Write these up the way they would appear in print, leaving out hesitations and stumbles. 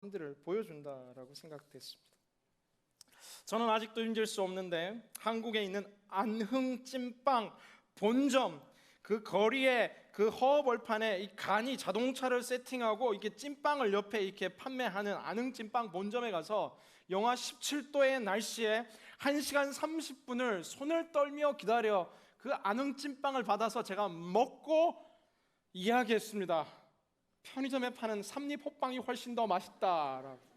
들을 보여준다라고 생각됐습니다. 저는 아직도 잊을 수 없는데 한국에 있는 안흥 찐빵 본점 그 거리에 그 허허벌판에 이 간이 자동차를 세팅하고 이렇게 찐빵을 옆에 이렇게 판매하는 안흥 찐빵 본점에 가서 영하 17도의 날씨에 1시간 30분을 손을 떨며 기다려 그 안흥 찐빵을 받아서 제가 먹고 이야기했습니다. 편의점에 파는 삼립 호빵이 훨씬 더 맛있다라고.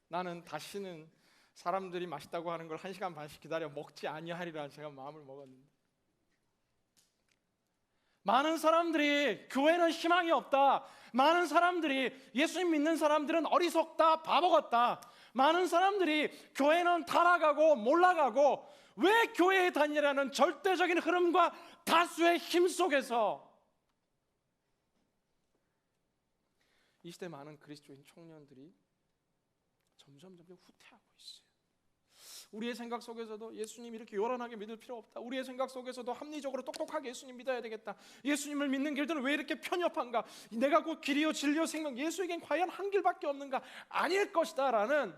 나는 다시는 사람들이 맛있다고 하는 걸 1시간 반씩 기다려 먹지 아니하리라 제가 마음을 먹었는데, 많은 사람들이 교회는 희망이 없다, 많은 사람들이 예수님 믿는 사람들은 어리석다, 바보 같다, 많은 사람들이 교회는 타락하고 몰락하고 왜 교회에 다니라는 절대적인 흐름과 다수의 힘 속에서 이 시대 많은 그리스도인 청년들이 점점 후퇴하고 있어요. 우리의 생각 속에서도 예수님 이렇게 요란하게 믿을 필요 없다, 우리의 생각 속에서도 합리적으로 똑똑하게 예수님 믿어야 되겠다, 예수님을 믿는 길들은 왜 이렇게 편협한가, 내가 곧 길이요 진리요 생명, 예수에겐 과연 한 길밖에 없는가, 아닐 것이다 라는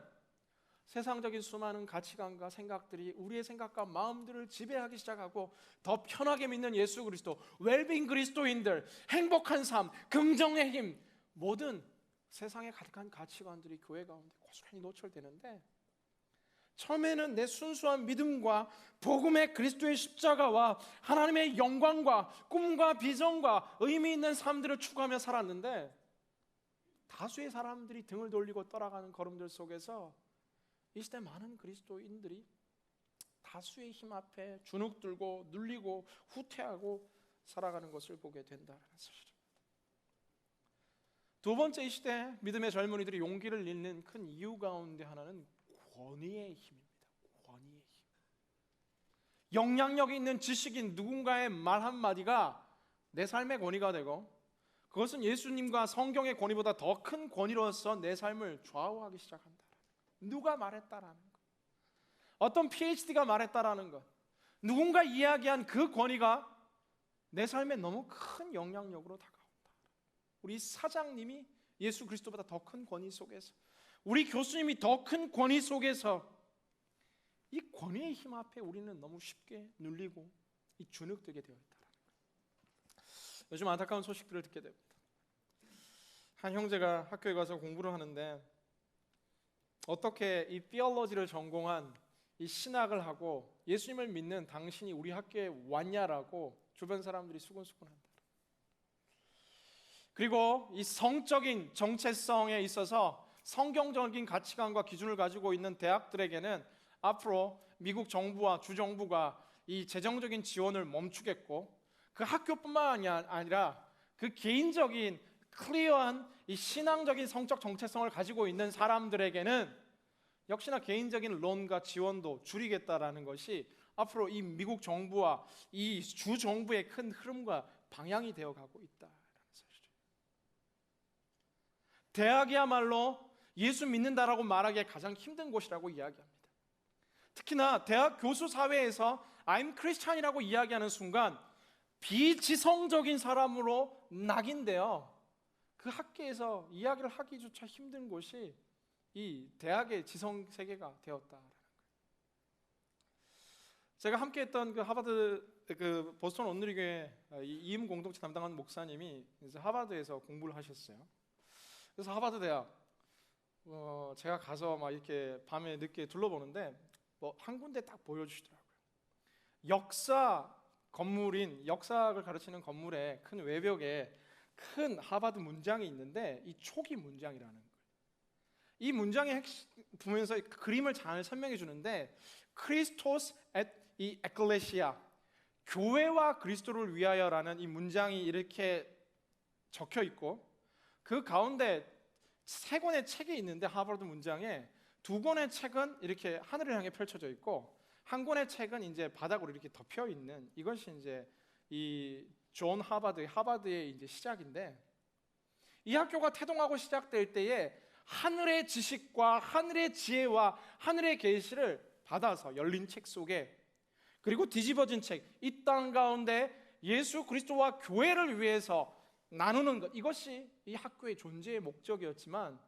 세상적인 수많은 가치관과 생각들이 우리의 생각과 마음들을 지배하기 시작하고, 더 편하게 믿는 예수 그리스도, 웰빙 그리스도인들, 행복한 삶, 긍정의 힘, 모든 세상에 가득한 가치관들이 교회 가운데 고스란히 노출되는데, 처음에는 내 순수한 믿음과 복음의 그리스도의 십자가와 하나님의 영광과 꿈과 비전과 의미 있는 삶들을 추구하며 살았는데, 다수의 사람들이 등을 돌리고 떠나가는 걸음들 속에서 이 시대 많은 그리스도인들이 다수의 힘 앞에 주눅들고 눌리고 후퇴하고 살아가는 것을 보게 된다는 사실입니다. 두 번째, 이 시대 믿음의 젊은이들이 용기를 잃는 큰 이유 가운데 하나는 권위의 힘입니다. 권위의 힘. 영향력이 있는 지식인 누군가의 말 한마디가 내 삶의 권위가 되고, 그것은 예수님과 성경의 권위보다 더 큰 권위로서 내 삶을 좌우하기 시작한다. 누가 말했다라는 것, 어떤 PhD가 말했다라는 것, 누군가 이야기한 그 권위가 내 삶에 너무 큰 영향력으로 다가온다. 우리 사장님이 예수 그리스도보다 더 큰 권위 속에서, 우리 교수님이 더 큰 권위 속에서 이 권위의 힘 앞에 우리는 너무 쉽게 눌리고 이 주눅들게 되어 있다는 거예요. 요즘 안타까운 소식들을 듣게 됩니다. 한 형제가 학교에 가서 공부를 하는데 어떻게 이 theology를 전공한 이 신학을 하고 예수님을 믿는 당신이 우리 학교에 왔냐라고 주변 사람들이 수근수근한다. 그리고 이 성적인 정체성에 있어서 성경적인 가치관과 기준을 가지고 있는 대학들에게는 앞으로 미국 정부와 주정부가 이 재정적인 지원을 멈추겠고, 그 학교뿐만 아니라 그 개인적인 클리어한 이 신앙적인 성적 정체성을 가지고 있는 사람들에게는 역시나 개인적인 론과 지원도 줄이겠다라는 것이 앞으로 이 미국 정부와 이 주정부의 큰 흐름과 방향이 되어가고 있다라는 사실이에요. 대학이야말로 예수 믿는다라고 말하기에 가장 힘든 곳이라고 이야기합니다. 특히나 대학 교수 사회에서 I'm Christian이라고 이야기하는 순간 비지성적인 사람으로 낙인되어 그 학계에서 이야기를 하기조차 힘든 곳이 이 대학의 지성 세계가 되었다라는 거예요. 제가 함께했던 그 하버드 그 보스턴 온누리교회 이임 공동체 담당하는 목사님이 이제 하버드에서 공부를 하셨어요. 그래서 하버드 대학 제가 가서 막 이렇게 밤에 늦게 둘러보는데 뭐 한 군데 딱 보여주시더라고요. 역사 건물인 역사를 가르치는 건물의 큰 외벽에 큰 하버드 문장이 있는데 이 초기 문장이라는 거예요. 이 문장의 핵심 보면서 그림을 잘 설명해 주는데, 크리스토스 이 에클레시아, 교회와 그리스도를 위하여라는 이 문장이 이렇게 적혀 있고, 그 가운데 세 권의 책이 있는데 하버드 문장에 두 권의 책은 이렇게 하늘을 향해 펼쳐져 있고, 한 권의 책은 이제 바닥으로 이렇게 덮여 있는, 이것이 이제 이 존 하버드의 이제 시작인데, 이 학교가 태동하고 시작될 때에 하늘의 지식과 하늘의 지혜와 하늘의 계시를 받아서 열린 책 속에, 그리고 뒤집어진 책, 이 땅 가운데 예수 그리스도와 교회를 위해서 나누는 것, 이것이 이 학교의 존재의 목적이었지만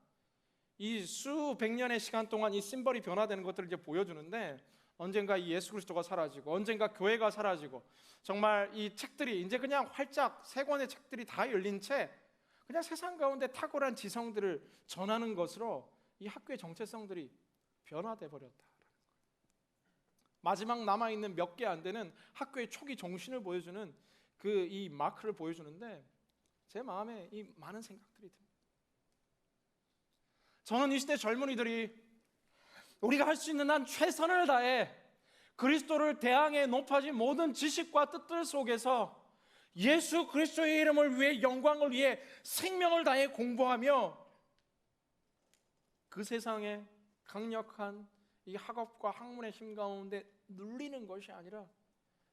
이 수백 년의 시간 동안 이 심벌이 변화되는 것들을 이제 보여주는데, 언젠가 이 예수 그리스도가 사라지고 언젠가 교회가 사라지고 정말 이 책들이 이제 그냥 활짝 세 권의 책들이 다 열린 채 그냥 세상 가운데 탁월한 지성들을 전하는 것으로 이 학교의 정체성들이 변화돼 버렸다. 마지막 남아있는 몇 개 안 되는 학교의 초기 정신을 보여주는 그 이 마크를 보여주는데, 제 마음에 이 많은 생각들이 듭니다. 저는 이 시대 젊은이들이 우리가 할 수 있는 한 최선을 다해 그리스도를 대항해 높아진 모든 지식과 뜻들 속에서 예수 그리스도의 이름을 위해, 영광을 위해 생명을 다해 공부하며 그 세상에 강력한 이 학업과 학문의 힘 가운데 눌리는 것이 아니라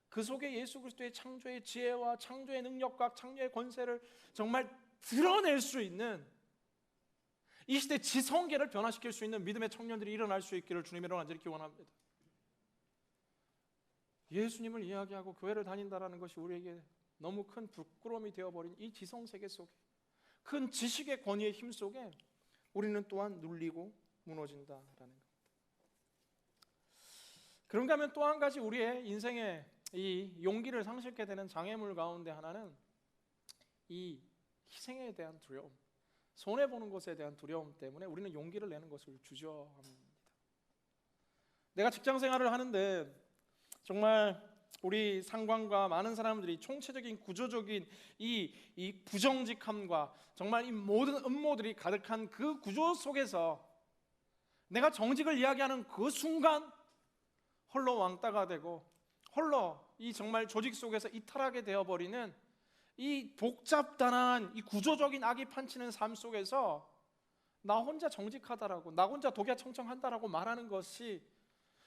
그 속에 예수 그리스도의 창조의 지혜와 창조의 능력과 창조의 권세를 정말 드러낼 수 있는, 이 시대 지성계를 변화시킬 수 있는 믿음의 청년들이 일어날 수 있기를 주님의 이름으로 간절히 기원합니다. 예수님을 이야기하고 교회를 다닌다는 것이 우리에게 너무 큰 부끄러움이 되어버린 이 지성세계 속에, 큰 지식의 권위의 힘 속에 우리는 또한 눌리고 무너진다라는 겁니다. 그런가 하면 또 한 가지 우리의 인생에 이 용기를 상실케 되는 장애물 가운데 하나는 이 희생에 대한 두려움, 손해보는 것에 대한 두려움 때문에 우리는 용기를 내는 것을 주저합니다. 내가 직장 생활을 하는데 정말 우리 상관과 많은 사람들이 총체적인 구조적인 이 부정직함과 정말 이 모든 음모들이 가득한 그 구조 속에서 내가 정직을 이야기하는 그 순간 홀로 왕따가 되고 홀로 이 정말 조직 속에서 이탈하게 되어버리는 이 복잡단한 이 구조적인 악이 판치는 삶 속에서 나 혼자 정직하다라고, 나 혼자 독야청청한다라고 말하는 것이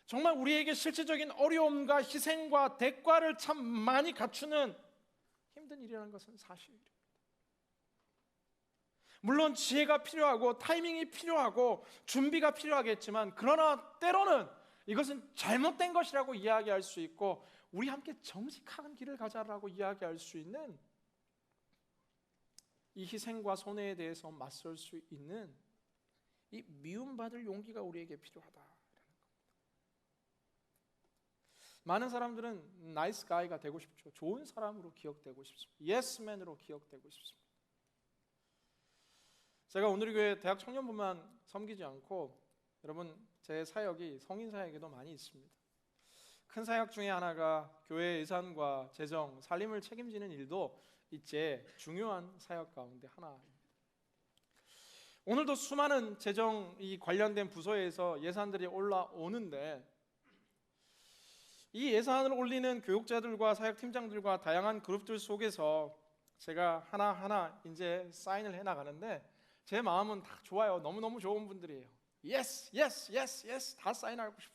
정말 우리에게 실질적인 어려움과 희생과 대가를 참 많이 갖추는 힘든 일이라는 것은 사실입니다. 물론 지혜가 필요하고 타이밍이 필요하고 준비가 필요하겠지만, 그러나 때로는 이것은 잘못된 것이라고 이야기할 수 있고 우리 함께 정직한 길을 가자라고 이야기할 수 있는 이 희생과 손해에 대해서 맞설 수 있는 이 미움받을 용기가 우리에게 필요하다라는 겁니다. 많은 사람들은 나이스 가이가 되고 싶죠. 좋은 사람으로 기억되고 싶습니다. 예스맨으로 기억되고 싶습니다. 제가 오늘 교회 대학 청년부만 섬기지 않고, 여러분 제 사역이 성인 사역에도 많이 있습니다. 큰 사역 중에 하나가 교회 예산과 재정, 살림을 책임지는 일도 제 중요한 사역 가운데 하나입니다. 오늘도 수많은 재정 이 관련된 부서에서 예산들이 올라오는데, 이 예산을 올리는 교육자들과 사역팀장들과 다양한 그룹들 속에서 제가 하나하나 이제 사인을 해나가는데 제 마음은 다 좋아요. 너무너무 좋은 분들이에요. 예스, 예스, 예스, 예스 다 사인하고 싶어요.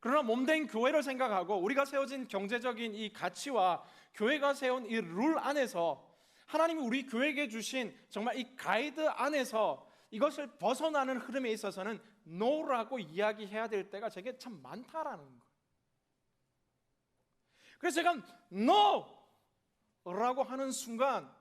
그러나 몸된 교회를 생각하고 우리가 세워진 경제적인 이 가치와 교회가 세운 이 룰 안에서 하나님이 우리 교회에게 주신 정말 이 가이드 안에서 이것을 벗어나는 흐름에 있어서는 no라고 이야기해야 될 때가 제게 참 많다라는 거예요. 그래서 제가 no라고 하는 순간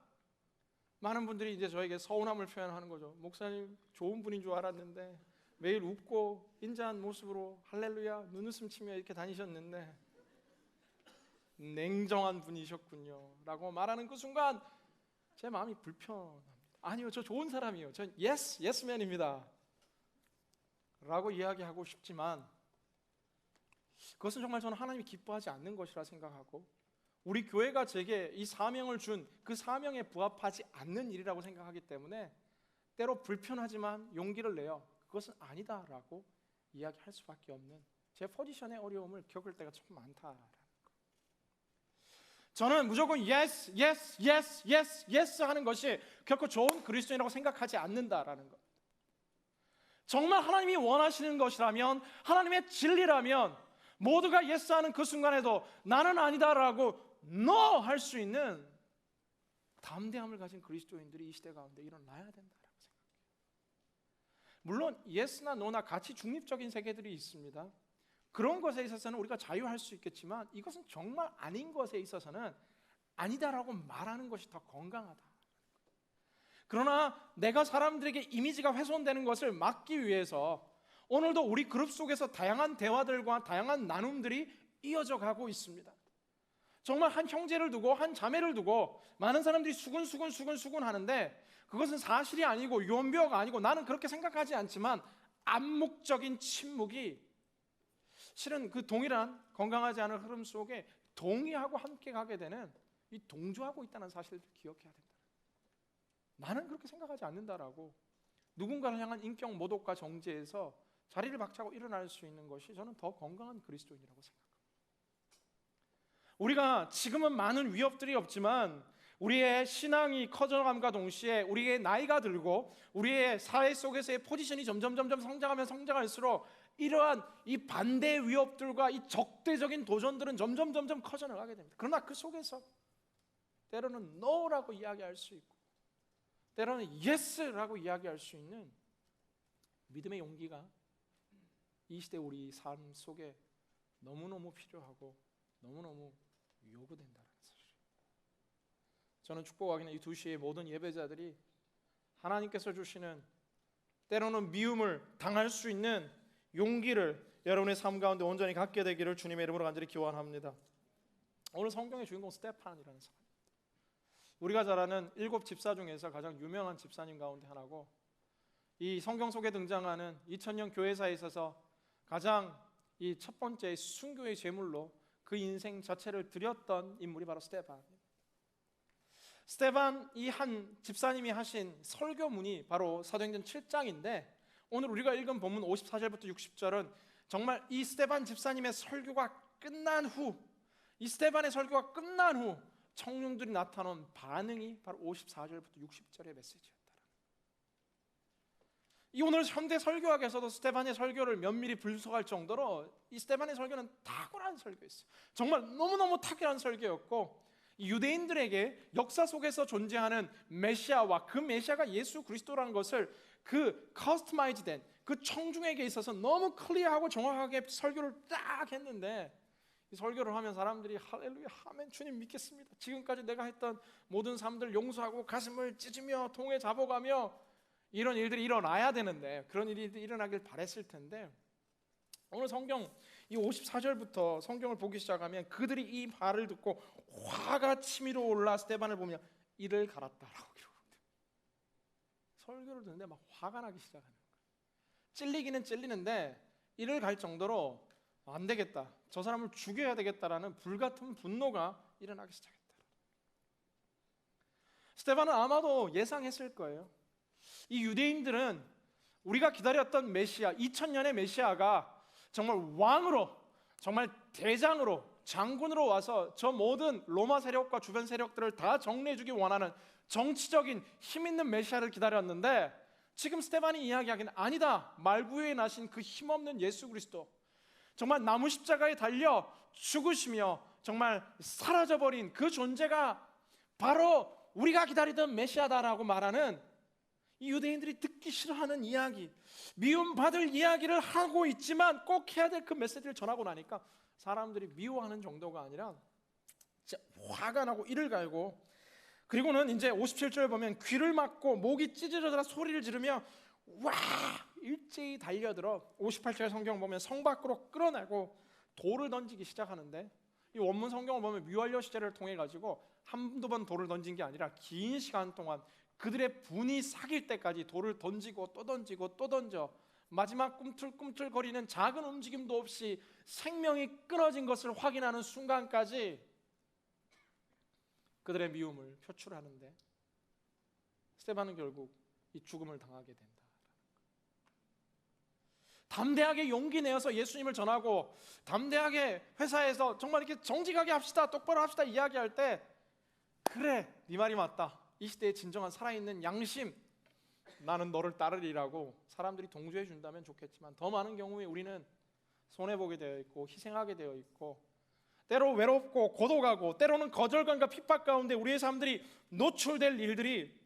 많은 분들이 이제 저에게 서운함을 표현하는 거죠. 목사님 좋은 분인 줄 알았는데 매일 웃고 인자한 모습으로 할렐루야 눈웃음 치며 이렇게 다니셨는데 냉정한 분이셨군요 라고 말하는 그 순간 제 마음이 불편합니다. 아니요, 저 좋은 사람이에요. 전 예스맨입니다 라고 이야기하고 싶지만, 그것은 정말 저는 하나님이 기뻐하지 않는 것이라 생각하고 우리 교회가 제게 이 사명을 준 그 사명에 부합하지 않는 일이라고 생각하기 때문에 때로 불편하지만 용기를 내어 그것은 아니다라고 이야기할 수밖에 없는 제 포지션의 어려움을 겪을 때가 참 많다라는 거. 저는 무조건 yes, yes, yes, yes, yes 하는 것이 결코 좋은 그리스도인이라고 생각하지 않는다라는 것. 정말 하나님이 원하시는 것이라면, 하나님의 진리라면 모두가 yes 하는 그 순간에도 나는 아니다라고 no 할 수 있는 담대함을 가진 그리스도인들이 이 시대 가운데 일어나야 된다라고 생각해요. 물론 yes나 no나 같이 중립적인 세계들이 있습니다. 그런 것에 있어서는 우리가 자유할 수 있겠지만 이것은 정말 아닌 것에 있어서는 아니다라고 말하는 것이 더 건강하다. 그러나 내가 사람들에게 이미지가 훼손되는 것을 막기 위해서 오늘도 우리 그룹 속에서 다양한 대화들과 다양한 나눔들이 이어져 가고 있습니다. 정말 한 형제를 두고 한 자매를 두고 많은 사람들이 수군 하는데 그것은 사실이 아니고 연병가 아니고 나는 그렇게 생각하지 않지만 암묵적인 침묵이 실은 그 동일한 건강하지 않은 흐름 속에 동의하고 함께 가게 되는 이 동조하고 있다는 사실을 기억해야 된다. 나는 그렇게 생각하지 않는다라고 누군가를 향한 인격 모독과 정죄에서 자리를 박차고 일어날 수 있는 것이 저는 더 건강한 그리스도인이라고 생각합니다. 우리가 지금은 많은 위협들이 없지만 우리의 신앙이 커져감과 동시에 우리의 나이가 들고 우리의 사회 속에서의 포지션이 점점 성장하면 성장할수록 이러한 이 반대 위협들과 이 적대적인 도전들은 점점 커져 나가게 됩니다. 그러나 그 속에서 때로는 no라고 이야기할 수 있고 때로는 yes라고 이야기할 수 있는 믿음의 용기가 이 시대 우리 삶 속에 너무너무 필요하고 너무너무 요구된다는 사실. 저는 축복하기는 이 2시의 모든 예배자들이 하나님께서 주시는 때로는 미움을 당할 수 있는 용기를 여러분의 삶 가운데 온전히 갖게 되기를 주님의 이름으로 간절히 기원합니다. 오늘 성경의 주인공 스테판이라는 사람, 우리가 잘 아는 7 집사 중에서 가장 유명한 집사님 가운데 하나고 이 성경 속에 등장하는 2000년 교회사에 있어서 가장 이 첫 번째 순교의 제물로 그 인생 자체를 드렸던 인물이 바로 스테반입니다. 스테반 이 한 집사님이 하신 설교문이 바로 사도행전 7장인데 오늘 우리가 읽은 본문 54절부터 60절은 정말 이 스테반 집사님의 설교가 끝난 후, 이 스테반의 설교가 끝난 후 청중들이 나타난 반응이 바로 54절부터 60절의 메시지였다. 이 오늘 현대 설교학에서도 스테반의 설교를 면밀히 분석할 정도로 이 스테반의 설교는 탁월한 설교였어요. 정말 너무너무 탁월한 설교였고 유대인들에게 역사 속에서 존재하는 메시아와 그 메시아가 예수 그리스도라는 것을 그 커스터마이즈된 그 청중에게 있어서 너무 클리어하고 정확하게 설교를 딱 했는데 이 설교를 하면 사람들이 할렐루야 아멘 주님 믿겠습니다. 지금까지 내가 했던 모든 삶들 용서하고 가슴을 찢으며 통에 잡아가며 이런 일들이 일어나야 되는데 그런 일이 일어나길 바랬을 텐데 오늘 성경 이 54절부터 성경을 보기 시작하면 그들이 이 말을 듣고 화가 치밀어 올라 스테반을 보며 이를 갈았다라고 기록합니다. 설교를 듣는데 막 화가 나기 시작하는 거예요. 찔리기는 찔리는데 이를 갈 정도로 안 되겠다, 저 사람을 죽여야 되겠다라는 불같은 분노가 일어나기 시작했다. 스테반은 아마도 예상했을 거예요. 이 유대인들은 우리가 기다렸던 메시아 2000년의 메시아가 정말 왕으로 정말 대장으로 장군으로 와서 저 모든 로마 세력과 주변 세력들을 다 정리해주기 원하는 정치적인 힘 있는 메시아를 기다렸는데 지금 스테반이 이야기하기는 아니다, 말구에 나신 그 힘없는 예수 그리스도, 정말 나무 십자가에 달려 죽으시며 정말 사라져버린 그 존재가 바로 우리가 기다리던 메시아다라고 말하는 이 유대인들이 듣기 싫어하는 이야기, 미움받을 이야기를 하고 있지만 꼭 해야 될 그 메시지를 전하고 나니까 사람들이 미워하는 정도가 아니라 진짜 화가 나고 이를 갈고, 그리고는 이제 57절 보면 귀를 막고 목이 찢어져라 소리를 지르며 와 일제히 달려들어 58절 성경 보면 성 밖으로 끌어내고 돌을 던지기 시작하는데 이 원문 성경을 보면 뮤활려 시제를 통해 가지고 한두 번 돌을 던진 게 아니라 긴 시간 동안 그들의 분이 삭일 때까지 돌을 던지고 또 던지고 또 던져 마지막 꿈틀꿈틀거리는 작은 움직임도 없이 생명이 끊어진 것을 확인하는 순간까지 그들의 미움을 표출하는데 스테반은 결국 이 죽음을 당하게 된다. 담대하게 용기 내어서 예수님을 전하고 담대하게 회사에서 정말 이렇게 정직하게 합시다, 똑바로 합시다 이야기할 때 그래 네 말이 맞다, 이 시대의 진정한 살아있는 양심, 나는 너를 따르리라고 사람들이 동조해 준다면 좋겠지만 더 많은 경우에 우리는 손해보게 되어 있고 희생하게 되어 있고 때로 외롭고 고독하고 때로는 거절감과 핍박 가운데 우리의 삶들이 노출될 일들이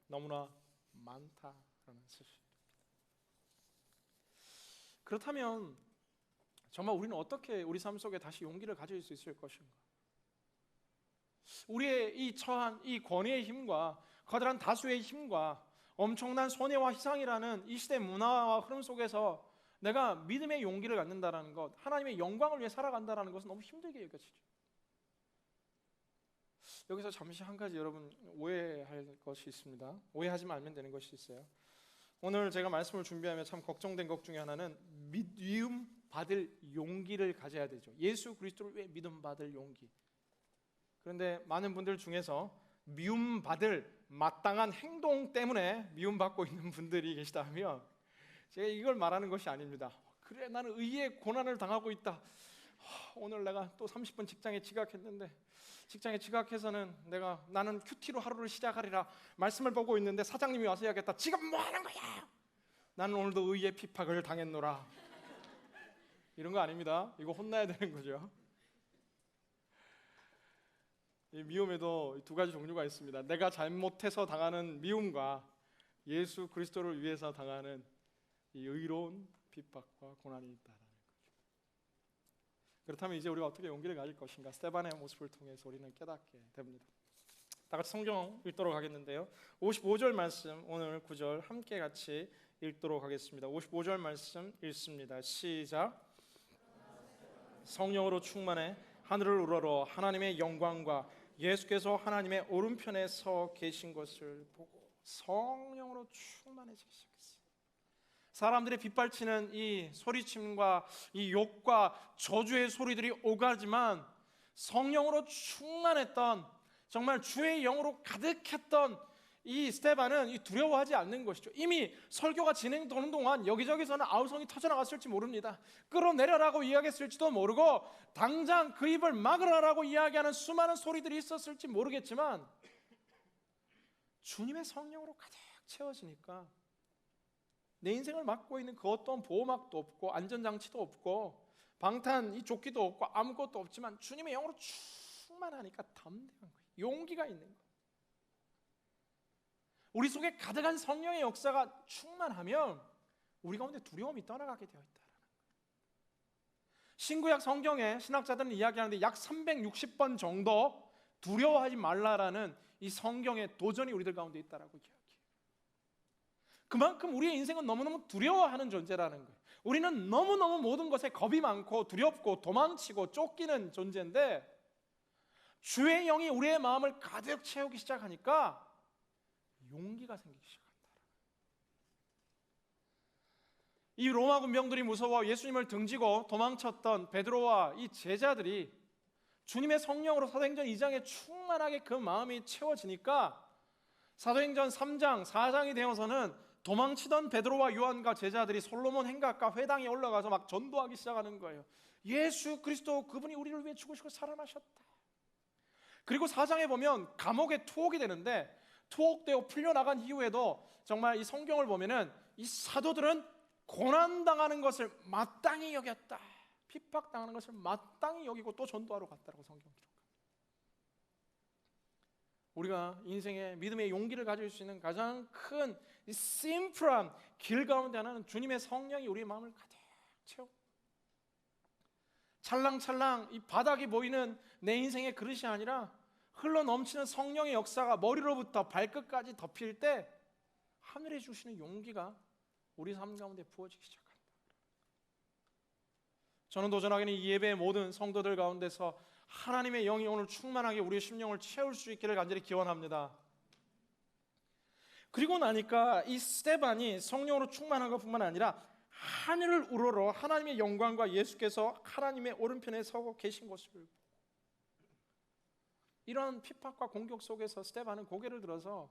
너무나 많다라는 사실. 그렇다면 정말 우리는 어떻게 우리 삶 속에 다시 용기를 가질 수 있을 것인가? 우리의 이 처한 이 권위의 힘과 커다란 다수의 힘과 엄청난 손해와 희생이라는 이 시대 문화와 흐름 속에서 내가 믿음의 용기를 갖는다라는 것, 하나님의 영광을 위해 살아간다라는 것은 너무 힘들게 여겨지죠. 여기서 잠시 한 가지 여러분 오해할 것이 있습니다. 오해하지 말면 되는 것이 있어요. 오늘 제가 말씀을 준비하며 참 걱정된 것 중에 하나는 미움 받을 용기를 가져야 되죠. 예수 그리스도를 위해 믿음 받을 용기. 그런데 많은 분들 중에서 미움 받을 마땅한 행동 때문에 미움받고 있는 분들이 계시다면 제가 이걸 말하는 것이 아닙니다. 그래, 나는 의의 고난을 당하고 있다. 오늘 내가 또 30분 직장에 지각했는데 직장에 지각해서는 나는 큐티로 하루를 시작하리라 말씀을 보고 있는데 사장님이 와서 해야겠다. 지금 뭐 하는 거야? 나는 오늘도 의의 핍박을 당했노라. 이런 거 아닙니다. 이거 혼나야 되는 거죠. 이 미움에도 두 가지 종류가 있습니다. 내가 잘못해서 당하는 미움과 예수 그리스도를 위해서 당하는 이 의로운 핍박과 고난이 있다라는 거죠. 그렇다면 이제 우리가 어떻게 용기를 가질 것인가? 스데반의 모습을 통해서 우리는 깨닫게 됩니다. 다 같이 성경 읽도록 하겠는데요. 55절 말씀 오늘 9절 함께 같이 읽도록 하겠습니다. 55절 말씀 읽습니다. 시작. 성령으로 충만해 하늘을 우러러 하나님의 영광과 예수께서 하나님의 오른편에 서 계신 것을 보고 성령으로 충만해지기 시작했어요. 사람들의 빗발치는 이 소리침과 이 욕과 저주의 소리들이 오가지만 성령으로 충만했던, 정말 주의 영으로 가득했던 이 스데반은 두려워하지 않는 것이죠. 이미 설교가 진행되는 동안 여기저기서는 아우성이 터져나갔을지 모릅니다. 끌어내려라고 이야기했을지도 모르고 당장 그 입을 막으라라고 이야기하는 수많은 소리들이 있었을지 모르겠지만 주님의 성령으로 가득 채워지니까 내 인생을 막고 있는 그 어떤 보호막도 없고 안전장치도 없고 방탄 이 조끼도 없고 아무것도 없지만 주님의 영으로 충만하니까 담대한 거예요. 용기가 있는 거예요. 우리 속에 가득한 성령의 역사가 충만하면 우리 가운데 두려움이 떠나가게 되어 있다라는 거예요. 신구약 성경에 신학자들은 이야기하는데 약 360번 정도 두려워하지 말라라는 이 성경의 도전이 우리들 가운데 있다라고 이야기해요. 그만큼 우리의 인생은 너무너무 두려워하는 존재라는 거예요. 우리는 너무너무 모든 것에 겁이 많고 두렵고 도망치고 쫓기는 존재인데 주의 영이 우리의 마음을 가득 채우기 시작하니까 용기가 생기기 시작한다. 이 로마 군병들이 무서워 예수님을 등지고 도망쳤던 베드로와 이 제자들이 주님의 성령으로 사도행전 2장에 충만하게 그 마음이 채워지니까 사도행전 3장, 4장이 되어서는 도망치던 베드로와 요한과 제자들이 솔로몬 행각과 회당에 올라가서 막 전도하기 시작하는 거예요. 예수 그리스도 그분이 우리를 위해 죽으시고 살아나셨다. 그리고 4장에 보면 감옥에 투옥이 되는데 투옥되어 풀려나간 이후에도 정말 이 성경을 보면은 이 사도들은 고난당하는 것을 마땅히 여겼다. 핍박당하는 것을 마땅히 여기고 또 전도하러 갔다라고 성경 기록합니다. 우리가 인생의 믿음의 용기를 가질 수 있는 가장 큰 이 심플한 길 가운데 하나는 주님의 성령이 우리의 마음을 가득 채워 찰랑찰랑 이 바닥이 보이는 내 인생의 그릇이 아니라 흘러 넘치는 성령의 역사가 머리로부터 발끝까지 덮일 때 하늘에 주시는 용기가 우리 삶 가운데 부어지기 시작합니다. 저는 도전하기는 이 예배의 모든 성도들 가운데서 하나님의 영이 오늘 충만하게 우리의 심령을 채울 수 있기를 간절히 기원합니다. 그리고 나니까 이 스데반이 성령으로 충만한 것뿐만 아니라 하늘을 우러러 하나님의 영광과 예수께서 하나님의 오른편에 서고 계신 것을 이런 핍박과 공격 속에서 스데반은 고개를 들어서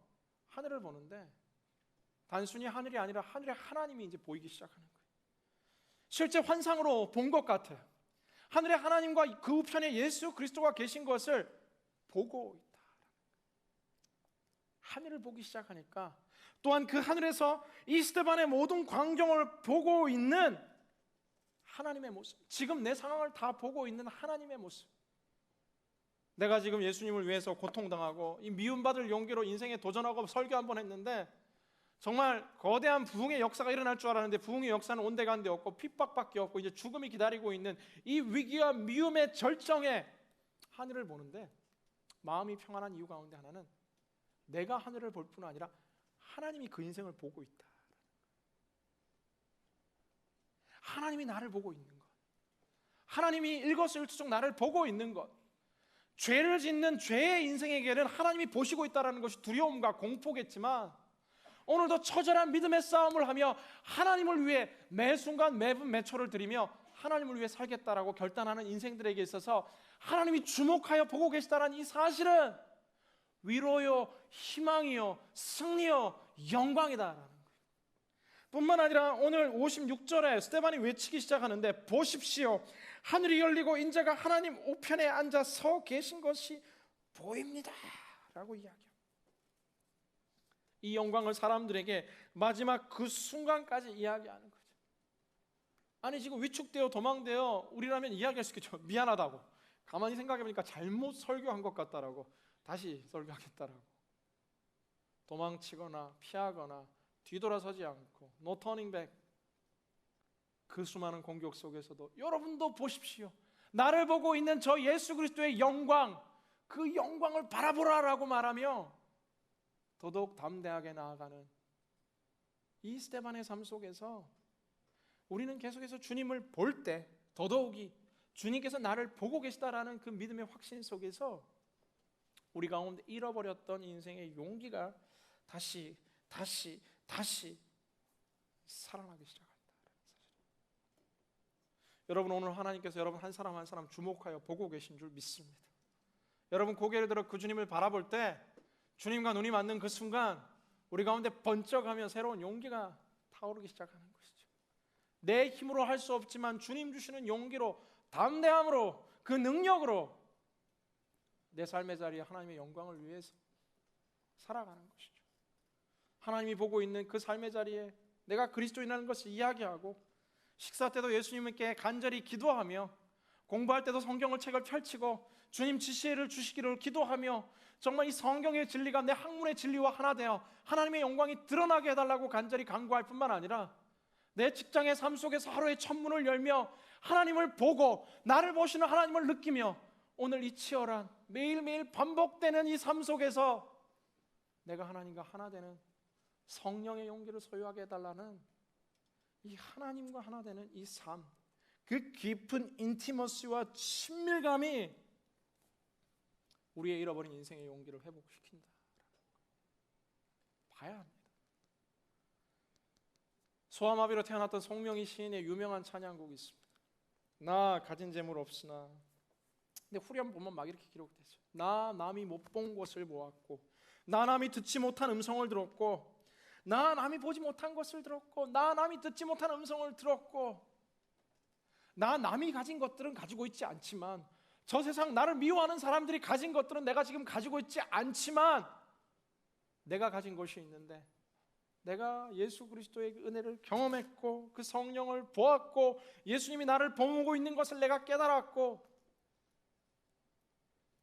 하늘을 보는데 단순히 하늘이 아니라 하늘의 하나님이 이제 보이기 시작하는 거예요. 실제 환상으로 본 것 같아요. 하늘의 하나님과 그 우편에 예수 그리스도가 계신 것을 보고 있다. 하늘을 보기 시작하니까 또한 그 하늘에서 이 스데반의 모든 광경을 보고 있는 하나님의 모습, 지금 내 상황을 다 보고 있는 하나님의 모습, 내가 지금 예수님을 위해서 고통당하고 이 미움받을 용기로 인생에 도전하고 설교 한번 했는데 정말 거대한 부흥의 역사가 일어날 줄 알았는데 부흥의 역사는 온데간데 없고 핍박밖에 없고 이제 죽음이 기다리고 있는 이 위기와 미움의 절정에 하늘을 보는데 마음이 평안한 이유 가운데 하나는 내가 하늘을 볼 뿐 아니라 하나님이 그 인생을 보고 있다. 하나님이 나를 보고 있는 것, 하나님이 일거수일투족 나를 보고 있는 것, 죄를 짓는 죄의 인생에게는 하나님이 보시고 있다는 것이 두려움과 공포겠지만 오늘도 처절한 믿음의 싸움을 하며 하나님을 위해 매 순간 매분 매초를 드리며 하나님을 위해 살겠다라고 결단하는 인생들에게 있어서 하나님이 주목하여 보고 계시다는 이 사실은 위로요, 희망이요, 승리요, 영광이다라는 거예요. 뿐만 아니라 오늘 56절에 스데반이 외치기 시작하는데 보십시오, 하늘이 열리고 인자가 하나님 우편에 앉아 서 계신 것이 보입니다 라고 이야기합니다. 이 영광을 사람들에게 마지막 그 순간까지 이야기하는 거죠. 아니 지금 위축되어 도망되어 우리라면 이야기할 수 있겠죠. 미안하다고, 가만히 생각해보니까 잘못 설교한 것 같다라고, 다시 설교하겠다라고. 도망치거나 피하거나 뒤돌아서지 않고 No turning back. 그 수많은 공격 속에서도 여러분도 보십시오, 나를 보고 있는 저 예수 그리스도의 영광, 그 영광을 바라보라라고 말하며 더더욱 담대하게 나아가는 이 스데반의 삶 속에서 우리는 계속해서 주님을 볼 때 더더욱이 주님께서 나를 보고 계시다라는 그 믿음의 확신 속에서 우리 가운데 잃어버렸던 인생의 용기가 다시 살아나기 시작한다. 여러분, 오늘 하나님께서 여러분 한 사람 한 사람 주목하여 보고 계신 줄 믿습니다. 여러분 고개를 들어 그 주님을 바라볼 때 주님과 눈이 맞는 그 순간 우리 가운데 번쩍하며 새로운 용기가 타오르기 시작하는 것이죠. 내 힘으로 할 수 없지만 주님 주시는 용기로, 담대함으로, 그 능력으로 내 삶의 자리에 하나님의 영광을 위해서 살아가는 것이죠. 하나님이 보고 있는 그 삶의 자리에 내가 그리스도인이라는 것을 이야기하고, 식사 때도 예수님께 간절히 기도하며, 공부할 때도 성경을 책을 펼치고 주님 지시를 주시기를 기도하며, 정말 이 성경의 진리가 내 학문의 진리와 하나 되어 하나님의 영광이 드러나게 해달라고 간절히 간구할 뿐만 아니라 내 직장의 삶 속에서 하루의 첫 문을 열며 하나님을 보고 나를 보시는 하나님을 느끼며 오늘 이 치열한 매일매일 반복되는 이 삶 속에서 내가 하나님과 하나 되는 성령의 용기를 소유하게 해달라는 이 하나님과 하나 되는 이 삶, 그 깊은 인티머시와 친밀감이 우리의 잃어버린 인생의 용기를 회복시킨다. 봐야 합니다. 소아마비로 태어났던 송명희 시인의 유명한 찬양곡이 있습니다. 나 가진 재물 없으나, 근데 후렴 보면 막 이렇게 기록되죠. 나 남이 못 본 것을 보았고, 나 남이 듣지 못한 음성을 들었고, 나 남이 보지 못한 것을 들었고, 나 남이 듣지 못한 음성을 들었고, 나 남이 가진 것들은 가지고 있지 않지만, 저 세상 나를 미워하는 사람들이 가진 것들은 내가 지금 가지고 있지 않지만 내가 가진 것이 있는데, 내가 예수 그리스도의 은혜를 경험했고 그 성령을 보았고 예수님이 나를 보고 있는 것을 내가 깨달았고,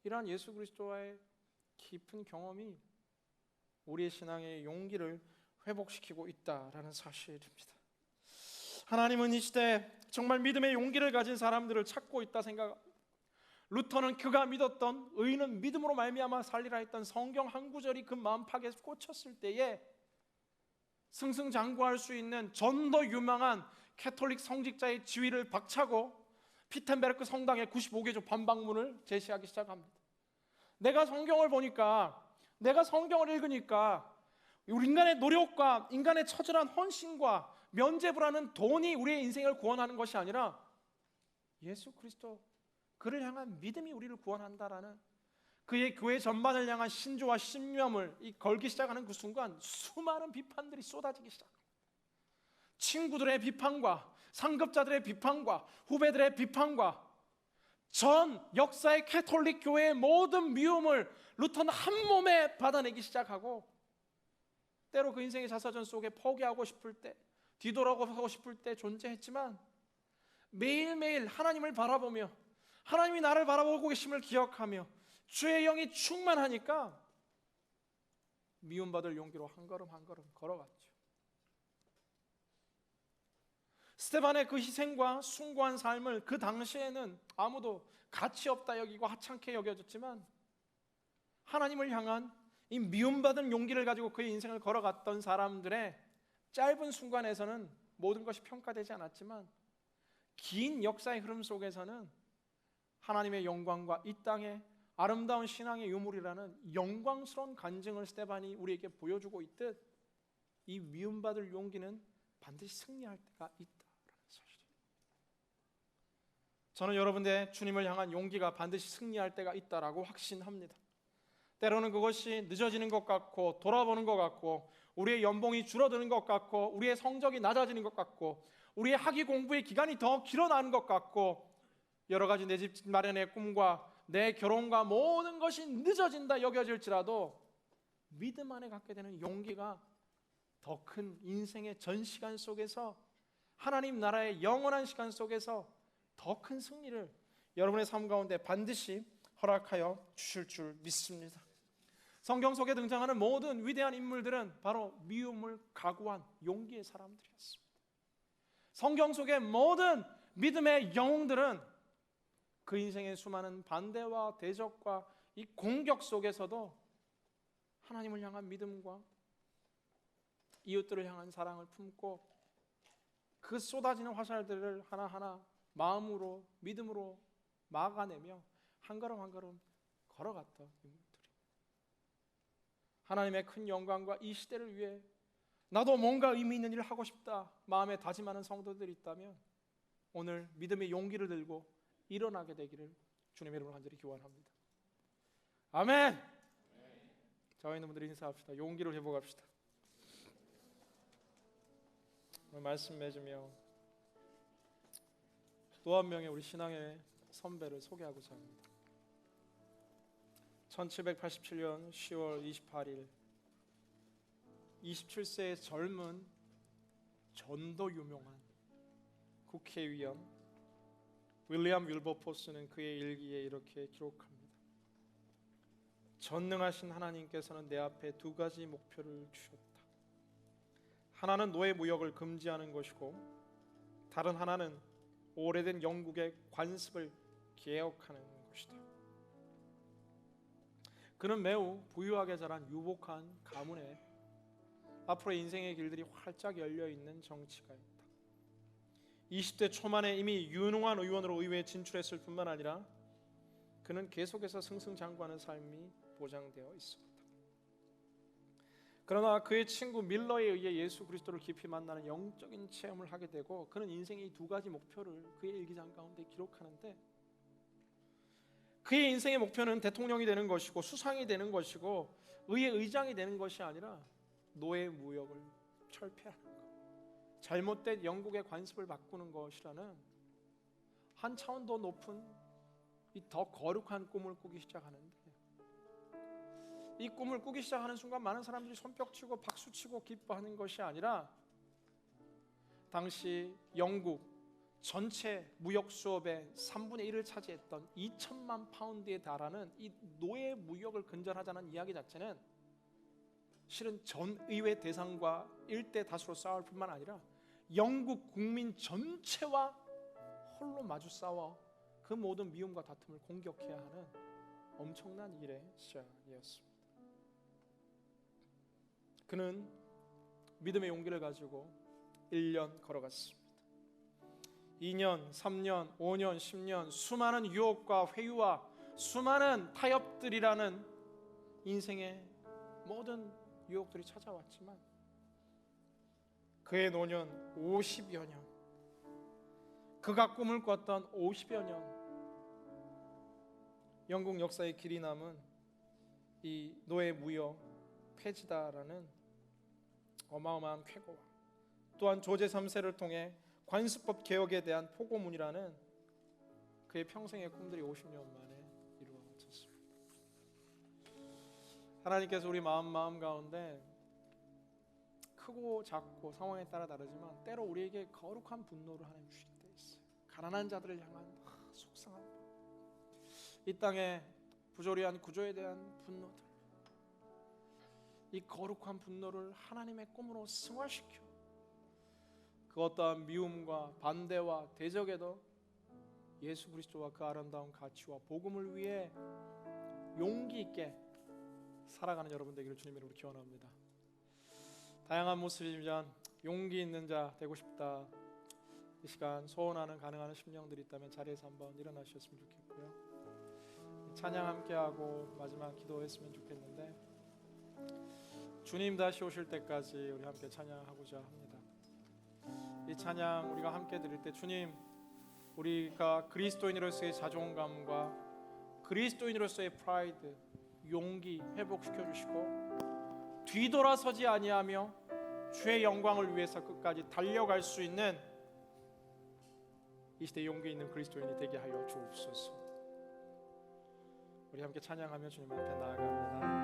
이러한 예수 그리스도와의 깊은 경험이 우리의 신앙의 용기를 회복시키고 있다라는 사실입니다. 하나님은 이 시대에 정말 믿음의 용기를 가진 사람들을 찾고 있다 생각합니다. 루터는 그가 믿었던 의인은 믿음으로 말미암아 살리라 했던 성경 한 구절이 그 마음팍에 꽂혔을 때에 승승장구할 수 있는 전도 유명한 캐톨릭 성직자의 지위를 박차고 피텐베르크 성당의 95개조 반박문을 제시하기 시작합니다. 내가 성경을 보니까, 내가 성경을 읽으니까 우리 인간의 노력과 인간의 처절한 헌신과 면죄부라는 돈이 우리의 인생을 구원하는 것이 아니라 예수 그리스도, 그를 향한 믿음이 우리를 구원한다라는 그의 교회 전반을 향한 신조와 신념을 걸기 시작하는 그 순간 수많은 비판들이 쏟아지기 시작합니다. 친구들의 비판과 상급자들의 비판과 후배들의 비판과 전 역사의 캐톨릭 교회의 모든 미움을 루터는 한 몸에 받아내기 시작하고, 때로 그 인생의 자사전 속에 포기하고 싶을 때, 뒤돌아가고 싶을 때 존재했지만 매일매일 하나님을 바라보며 하나님이 나를 바라보고 계심을 기억하며 주의 영이 충만하니까 미움받을 용기로 한 걸음 한 걸음 걸어갔죠. 스데반의 그 희생과 숭고한 삶을 그 당시에는 아무도 가치 없다 여기고 하찮게 여겨졌지만 하나님을 향한 이 미움받은 용기를 가지고 그의 인생을 걸어갔던 사람들의 짧은 순간에서는 모든 것이 평가되지 않았지만 긴 역사의 흐름 속에서는 하나님의 영광과 이 땅의 아름다운 신앙의 유물이라는 영광스러운 간증을 스데반이 우리에게 보여주고 있듯 이 미움받을 용기는 반드시 승리할 때가 있다라는 사실이에요. 저는 여러분의 주님을 향한 용기가 반드시 승리할 때가 있다라고 확신합니다. 때로는 그것이 늦어지는 것 같고 돌아보는 것 같고 우리의 연봉이 줄어드는 것 같고 우리의 성적이 낮아지는 것 같고 우리의 학위 공부의 기간이 더 길어나는 것 같고 여러 가지 내 집 마련의 꿈과 내 결혼과 모든 것이 늦어진다 여겨질지라도 믿음 안에 갖게 되는 용기가 더 큰 인생의 전 시간 속에서 하나님 나라의 영원한 시간 속에서 더 큰 승리를 여러분의 삶 가운데 반드시 허락하여 주실 줄 믿습니다. 성경 속에 등장하는 모든 위대한 인물들은 바로 미움을 각오한 용기의 사람들이었습니다. 성경 속의 모든 믿음의 영웅들은 그 인생의 수많은 반대와 대적과 이 공격 속에서도 하나님을 향한 믿음과 이웃들을 향한 사랑을 품고 그 쏟아지는 화살들을 하나하나 마음으로 믿음으로 막아내며 한 걸음 한 걸음 걸어갔던 인물들이 하나님의 큰 영광과 이 시대를 위해 나도 뭔가 의미 있는 일을 하고 싶다 마음에 다짐하는 성도들이 있다면 오늘 믿음의 용기를 들고 일어나게 되기를 주님의 이름으로 간절히 기원합니다. 아멘. 저와 있는 분들 인사합시다. 용기를 회복합시다. 오늘 말씀 맺으며 또 한 명의 우리 신앙의 선배를 소개하고자 합니다. 1787년 10월 28일 27세의 젊은 전도 유명한 국회의원 윌리엄 윌버포스는 그의 일기에 이렇게 기록합니다. 전능하신 하나님께서는 내 앞에 두 가지 목표를 주셨다. 하나는 노예 무역을 금지하는 것이고 다른 하나는 오래된 영국의 관습을 개혁하는 것이다. 그는 매우 부유하게 자란 유복한 가문에 앞으로 인생의 길들이 활짝 열려있는 정치가였다. 20대 초반에 이미 유능한 의원으로 의회에 진출했을 뿐만 아니라 그는 계속해서 승승장구하는 삶이 보장되어 있었다. 그러나 그의 친구 밀러에 의해 예수 그리스도를 깊이 만나는 영적인 체험을 하게 되고 그는 인생의 두 가지 목표를 그의 일기장 가운데 기록하는데 그의 인생의 목표는 대통령이 되는 것이고 수상이 되는 것이고 의회 의장이 되는 것이 아니라 노예 무역을 철폐하는 것, 잘못된 영국의 관습을 바꾸는 것이라는 한 차원 더 높은 이 더 거룩한 꿈을 꾸기 시작하는데 이 꿈을 꾸기 시작하는 순간 많은 사람들이 손뼉치고 박수치고 기뻐하는 것이 아니라 당시 영국 전체 무역 수업의 3분의 1을 차지했던 2천만 파운드에 달하는 이 노예 무역을 근절하자는 이야기 자체는 실은 전 의회 대상과 일대 다수로 싸울 뿐만 아니라 영국 국민 전체와 홀로 마주 싸워 그 모든 미움과 다툼을 공격해야 하는 엄청난 일의 시작이었습니다. 그는 믿음의 용기를 가지고 1년 걸어갔습니다. 2년, 3년, 5년, 10년 수많은 유혹과 회유와 수많은 타협들이라는 인생의 모든 유혹들이 찾아왔지만 그의 노년 50여 년, 그가 꿈을 꿨던 50여 년 영국 역사의 길이 남은 이 노예 무역 폐지다라는 어마어마한 쾌거와 또한 조제 3세를 통해 관습법 개혁에 대한 포고문이라는 그의 평생의 꿈들이 50년 만에 이루어졌습니다. 하나님께서 우리 마음 가운데 크고 작고 상황에 따라 다르지만 때로 우리에게 거룩한 분노를 하나님 주실 때 있어요. 가난한 자들을 향한 속상한 이 땅의 부조리한 구조에 대한 분노들, 이 거룩한 분노를 하나님의 꿈으로 승화시켜 그 어떠한 미움과 반대와 대적에도 예수 그리스도와 그 아름다운 가치와 복음을 위해 용기 있게 살아가는 여러분 되기를 주님 이름으로 기원합니다. 다양한 모습이지만 용기 있는 자 되고 싶다. 이 시간 소원하는 가능한 심령들이 있다면 자리에서 한번 일어나셨으면 좋겠고요. 찬양 함께하고 마지막 기도했으면 좋겠는데 주님 다시 오실 때까지 우리 함께 찬양하고자 합니다. 이 찬양 우리가 함께 드릴 때 주님, 우리가 그리스도인으로서의 자존감과 그리스도인으로서의 프라이드, 용기 회복시켜 주시고 뒤돌아서지 아니하며 주의 영광을 위해서 끝까지 달려갈 수 있는 이 시대 용기 있는 그리스도인이 되게 하여 주옵소서. 우리 함께 찬양하며 주님 앞에 나아갑니다.